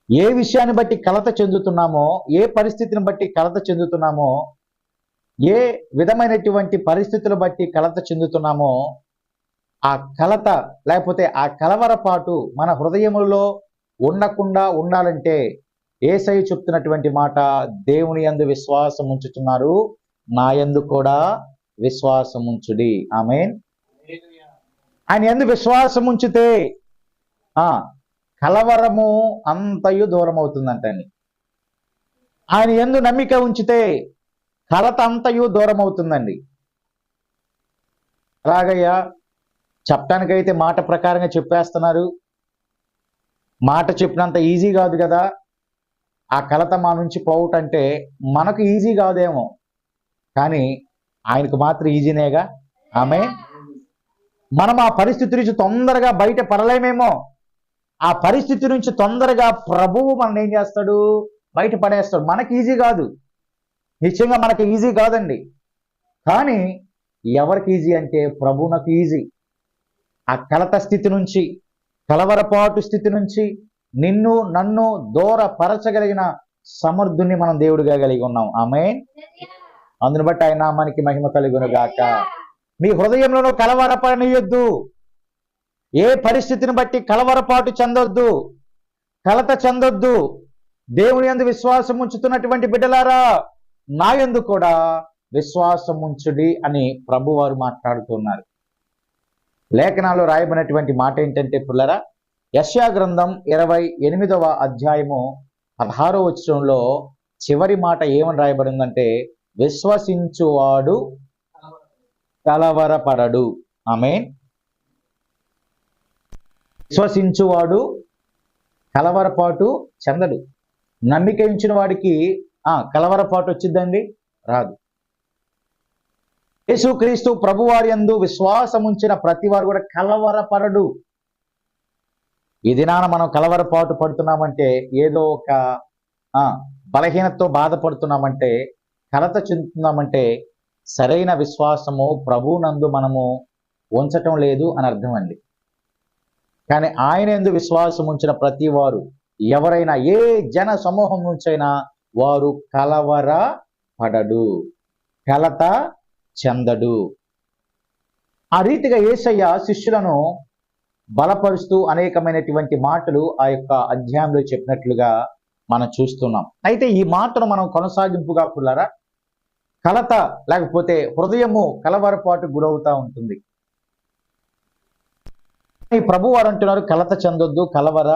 ఏ విషయాన్ని బట్టి కలత చెందుతున్నామో, ఏ పరిస్థితిని బట్టి కలత చెందుతున్నామో, ఏ విధమైనటువంటి పరిస్థితులు బట్టి కలత చెందుతున్నామో, ఆ కలత లేకపోతే ఆ కలవరపాటు మన హృదయములో ఉండకుండా ఉండాలంటే యేసయ్య చెప్తున్నటువంటి మాట, దేవుని యందు విశ్వాసం ఉంచుతున్నారు, నా యందు కూడా విశ్వాసం ఉంచుడి. ఆమేన్. ఆయన యందు విశ్వాసం ఉంచితే కలవరము అంతయు దూరం అవుతుందంటండి. ఆయన యందు నమ్మిక ఉంచితే కలత అంతయు దూరం అవుతుందండి. అలాగయ్యా, చెప్పడానికైతే మాట ప్రకారంగా చెప్పేస్తున్నారు, మాట చెప్పినంత ఈజీ కాదు కదా ఆ కలత మా నుంచి పోవటంటే. మనకు ఈజీ కాదేమో, కానీ ఆయనకు మాత్రం ఈజీనేగా. ఆమేన్. మనం ఆ పరిస్థితి నుంచి తొందరగా బయట పడలేమేమో, ఆ పరిస్థితి నుంచి తొందరగా ప్రభువు మనం ఏం చేస్తాడు, బయట పడేస్తాడు. మనకి ఈజీ కాదు, నిశ్చయంగా మనకి ఈజీ కాదండి. కానీ ఎవరికి ఈజీ అంటే ప్రభువునకు ఈజీ. ఆ కలత స్థితి నుంచి, కలవరపాటు స్థితి నుంచి నిన్ను నన్ను దూరపరచగలిగిన సమర్థుని మనం దేవుడిగా కలిగి ఉన్నాం. ఆమేన్. అందుని బట్టి ఆయన నామానికి మహిమ కలుగును గాక. నీ హృదయంలో కలవరపడనీయొద్దు. ఏ పరిస్థితిని బట్టి కలవరపాటు చెందొద్దు, కలత చెందొద్దు. దేవుని యందు విశ్వాసం ఉంచుతున్నటువంటి బిడ్డలారా, నా యందు కూడా విశ్వాసం ఉంచుడి అని ప్రభువారు మాట్లాడుతున్నారు. లేఖనాల్లో రాయబడినటువంటి మాట ఏంటంటే పిల్లరా, యెషయా గ్రంథం 28వ అధ్యాయము 16వ వచనంలో చివరి మాట ఏమని రాయబడిందంటే, విశ్వసించువాడు కలవరపడడు. ఆమేన్. విశ్వసించువాడు కలవరపాటు చెందడు. నమ్మిక ఉంచిన వాడికి కలవరపాటు వచ్చిందండి, రాదు. యేసుక్రీస్తు ప్రభువారి యందు విశ్వాసం ఉంచిన ప్రతి వారు కూడా కలవరపడడు. ఈ దినాన మనం కలవరపాటు పడుతున్నామంటే, ఏదో ఒక బలహీనతతో బాధపడుతున్నామంటే, కలత చెందుతున్నామంటే, సరైన విశ్వాసము ప్రభువునందు మనము ఉంచటం లేదు అని అర్థం అండి. కానీ ఆయన యందు విశ్వాసం ఉంచిన ప్రతి వారు, ఎవరైనా ఏ జన సమూహం నుంచైనా, వారు కలవరపడడు, కలత చెందడు. ఆ రీతిగా యేసయ్య శిష్యులను బలపరుస్తూ అనేకమైనటువంటి మాటలు ఆ యొక్క అధ్యాయంలో చెప్పినట్లుగా మనం చూస్తున్నాం. అయితే ఈ మాటను మనం కొనసాగింపుగా పిల్లరా, కలత లేకపోతే హృదయము కలవరపాటు గురవుతా ఉంటుంది. ప్రభువారు అంటున్నారు, కలత చెందొద్దు, కలవర